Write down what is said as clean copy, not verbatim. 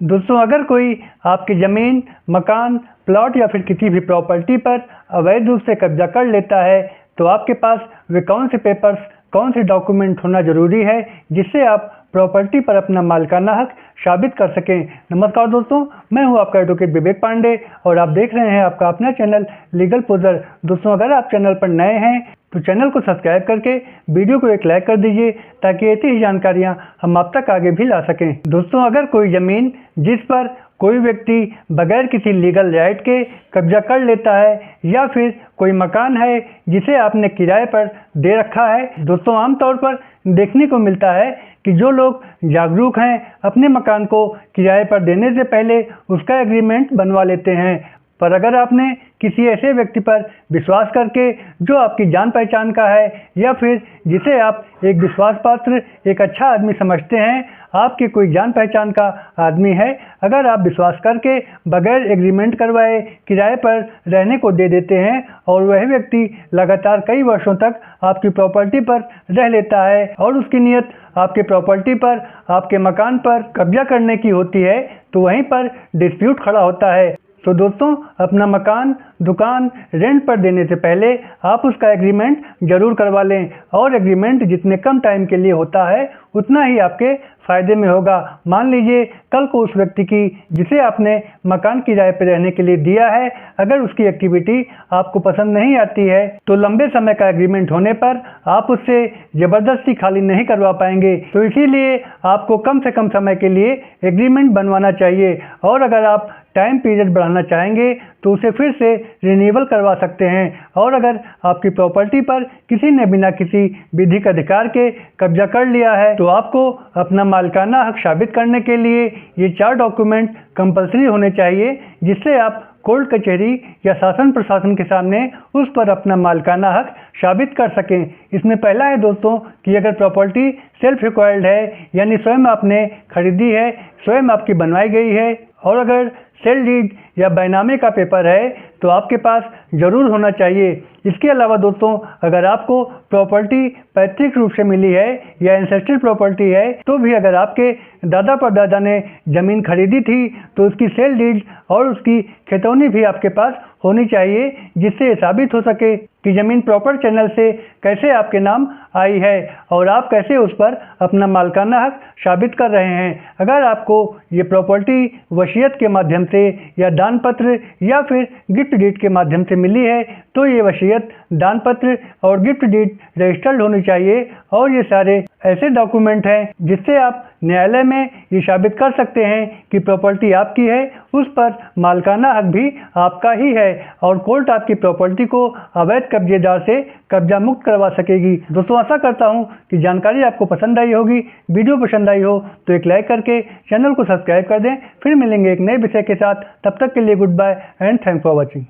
दोस्तों, अगर कोई आपकी ज़मीन, मकान, प्लॉट या फिर किसी भी प्रॉपर्टी पर अवैध रूप से कब्जा कर लेता है, तो आपके पास वे कौन से पेपर्स, कौन से डॉक्यूमेंट होना ज़रूरी है जिससे आप प्रॉपर्टी पर अपना मालिकाना हक साबित कर सकें। नमस्कार दोस्तों, मैं हूं आपका एडवोकेट विवेक पांडे और आप देख रहे हैं आपका अपना चैनल लीगल पोजर। दोस्तों, अगर आप चैनल पर नए हैं तो चैनल को सब्सक्राइब करके वीडियो को एक लाइक कर दीजिए ताकि ऐसी ही जानकारियां हम आप तक आगे भी ला सकें। दोस्तों, अगर कोई ज़मीन जिस पर कोई व्यक्ति बगैर किसी लीगल राइट के कब्जा कर लेता है या फिर कोई मकान है जिसे आपने किराए पर दे रखा है, दोस्तों आमतौर पर देखने को मिलता है कि जो लोग जागरूक हैं अपने मकान को किराए पर देने से पहले उसका एग्रीमेंट बनवा लेते हैं। पर अगर आपने किसी ऐसे व्यक्ति पर विश्वास करके जो आपकी जान पहचान का है या फिर जिसे आप एक विश्वास पात्र, एक अच्छा आदमी समझते हैं, आपके कोई जान पहचान का आदमी है, अगर आप विश्वास करके बगैर एग्रीमेंट करवाए किराए पर रहने को दे देते हैं और वह व्यक्ति लगातार कई वर्षों तक आपकी प्रॉपर्टी पर रह लेता है और उसकी नीयत आपके प्रॉपर्टी पर, आपके मकान पर कब्जा करने की होती है, तो वहीं पर डिस्प्यूट खड़ा होता है। तो दोस्तों, अपना मकान, दुकान रेंट पर देने से पहले आप उसका एग्रीमेंट ज़रूर करवा लें और एग्रीमेंट जितने कम टाइम के लिए होता है उतना ही आपके फ़ायदे में होगा। मान लीजिए कल को उस व्यक्ति की जिसे आपने मकान किराए पर रहने के लिए दिया है, अगर उसकी एक्टिविटी आपको पसंद नहीं आती है तो लंबे समय का एग्रीमेंट होने पर आप उससे ज़बरदस्ती खाली नहीं करवा पाएंगे। तो इसीलिए आपको कम से कम समय के लिए एग्रीमेंट बनवाना चाहिए और अगर आप टाइम पीरियड बढ़ाना चाहेंगे तो उसे फिर से रिन्यूअल करवा सकते हैं। और अगर आपकी प्रॉपर्टी पर किसी ने बिना किसी विधिक अधिकार के कब्जा कर लिया है तो आपको अपना मालिकाना हक साबित करने के लिए ये 4 डॉक्यूमेंट कंपलसरी होने चाहिए जिससे आप कोर्ट कचहरी या शासन प्रशासन के सामने उस पर अपना मालिकाना हक साबित कर सकें। इसमें पहला है दोस्तों कि अगर प्रॉपर्टी सेल्फ एक्वायर्ड है, यानी स्वयं आपने खरीदी है, स्वयं आपकी बनवाई गई है, और अगर सेल डीड या बैनामे का पेपर है तो आपके पास ज़रूर होना चाहिए। इसके अलावा दोस्तों, अगर आपको प्रॉपर्टी पैतृक रूप से मिली है या एंसेस्ट्रल प्रॉपर्टी है तो भी अगर आपके दादा परदादा ने ज़मीन खरीदी थी तो उसकी सेल डीड और उसकी खतौनी भी आपके पास होनी चाहिए जिससे ये साबित हो सके कि ज़मीन प्रॉपर चैनल से कैसे आपके नाम आई है और आप कैसे उस पर अपना मालिकाना हक साबित कर रहे हैं। अगर आपको ये प्रॉपर्टी वसीयत के माध्यम से या दान पत्र या फिर गिफ्ट डीड के माध्यम से मिली है तो ये वसीयत, दान पत्र और गिफ्ट डीड रजिस्टर्ड होनी चाहिए और ये सारे ऐसे डॉक्यूमेंट हैं जिससे आप न्यायालय में ये साबित कर सकते हैं कि प्रॉपर्टी आपकी है, उस पर मालिकाना हक भी आपका ही है और कोर्ट आपकी प्रॉपर्टी को अवैध कब्जेदार से कब्जा मुक्त करवा सकेगी। दोस्तों, आशा करता हूं कि जानकारी आपको पसंद आई होगी। वीडियो पसंद आई हो तो एक लाइक करके चैनल को सब्सक्राइब कर दें। फिर मिलेंगे एक नए विषय के साथ, तब तक के लिए goodbye and thanks for watching.